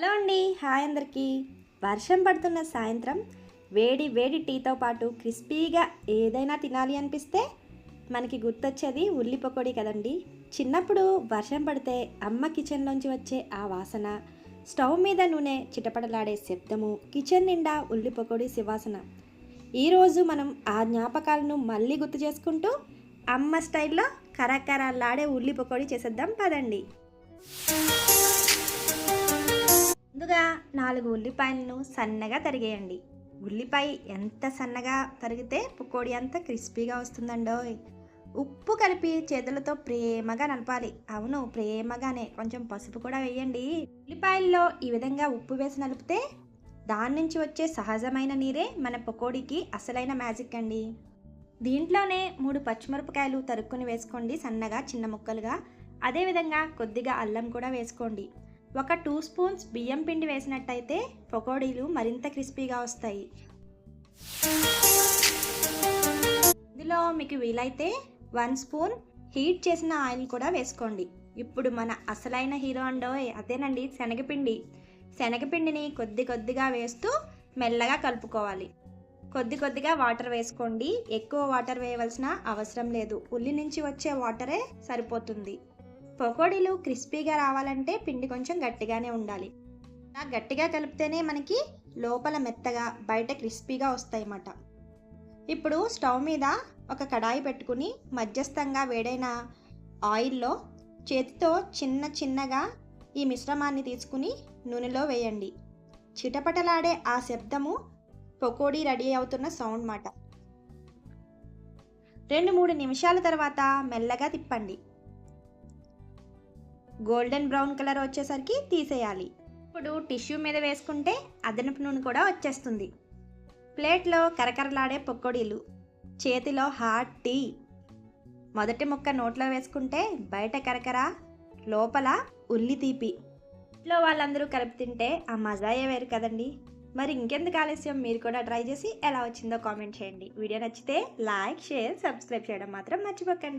Hello అండి, hi అందరికీ. వర్షం పడుతున్న సాయంత్రం వేడి వేడి టీతో పాటు క్రిస్పీగా ఏదైనా తినాలి అనిపిస్తే మనకి గుర్తొచ్చేది ఉల్లి పకోడీ కదండి. చిన్నప్పుడు వర్షం పడితే అమ్మ కిచెన్లోంచి వచ్చే ఆ వాసన, స్టవ్ మీద నూనె చిటపటలాడే శబ్దము, కిచెన్ నిండా ఉల్లి పకోడీ సువాసన. ఈరోజు మనం ఆ జ్ఞాపకాలను మళ్ళీ గుర్తు చేసుకుంటూ అమ్మ స్టైల్లో కరకరలాడే ఉల్లి పకోడీ చేసేద్దాం పదండి. ముందుగా 4 ఉల్లిపాయలను సన్నగా తరిగేయండి. ఉల్లిపాయ ఎంత సన్నగా తరిగితే పకోడీ అంత క్రిస్పీగా వస్తుందండోయ్. ఉప్పు కలిపి చేతులతో ప్రేమగా నలపాలి. అవును, ప్రేమగానే. కొంచెం పసుపు కూడా వేయండి. ఉల్లిపాయల్లో ఈ విధంగా ఉప్పు వేసి నలిపితే దాని నుంచి వచ్చే సహజమైన నీరే మన పకోడీకి అసలైన మ్యాజిక్ అండి. దీంట్లోనే 3 పచ్చిమిరపకాయలు తరుక్కుని వేసుకోండి సన్నగా చిన్న ముక్కలుగా. అదేవిధంగా కొద్దిగా అల్లం కూడా వేసుకోండి. ఒక 2 స్పూన్స్ బియ్యం పిండి వేసినట్టయితే పకోడీలు మరింత క్రిస్పీగా వస్తాయి. ఇందులో మీకు వీలైతే 1 స్పూన్ హీట్ చేసిన ఆయిల్ కూడా వేసుకోండి. ఇప్పుడు మన అసలైన హీరో అండోయ్, అదేనండి శనగపిండి. శనగపిండిని కొద్ది కొద్దిగా వేస్తూ మెల్లగా కలుపుకోవాలి. కొద్ది కొద్దిగా వాటర్ వేసుకోండి. ఎక్కువ వాటర్ వేయవలసిన అవసరం లేదు. ఉల్లి నుంచి వచ్చే వాటరే సరిపోతుంది. పకోడీలు క్రిస్పీగా రావాలంటే పిండి కొంచెం గట్టిగానే ఉండాలి. అలా గట్టిగా కలిపితేనే మనకి లోపల మెత్తగా బయట క్రిస్పీగా వస్తాయి అన్నమాట. ఇప్పుడు స్టవ్ మీద ఒక కడాయి పెట్టుకుని మధ్యస్థంగా వేడైన ఆయిల్లో చేతితో చిన్న చిన్నగా ఈ మిశ్రమాన్ని తీసుకుని నూనెలో వేయండి. చిటపటలాడే ఆ శబ్దము పకోడీ రెడీ అవుతున్న సౌండ్ మాట. 2-3 నిమిషాల తర్వాత మెల్లగా తిప్పండి. గోల్డెన్ బ్రౌన్ కలర్ వచ్చేసరికి తీసేయాలి. ఇప్పుడు టిష్యూ మీద వేసుకుంటే అదనపు నూనె కూడా వచ్చేస్తుంది. ప్లేట్లో కరకరలాడే పకోడీలు, చేతిలో హాట్ టీ. మొదటి ముక్క నోట్లో వేసుకుంటే బయట కరకర, లోపల ఉల్లి తీపి. ఇంట్లో వాళ్ళందరూ కలిపి తింటే ఆ మజాయే వేరు కదండి. మరి ఇంకెందుకు ఆలస్యం, మీరు కూడా ట్రై చేసి ఎలా వచ్చిందో కామెంట్ చేయండి. వీడియో నచ్చితే లైక్, షేర్, సబ్స్క్రైబ్ చేయడం మాత్రం మర్చిపోకండి.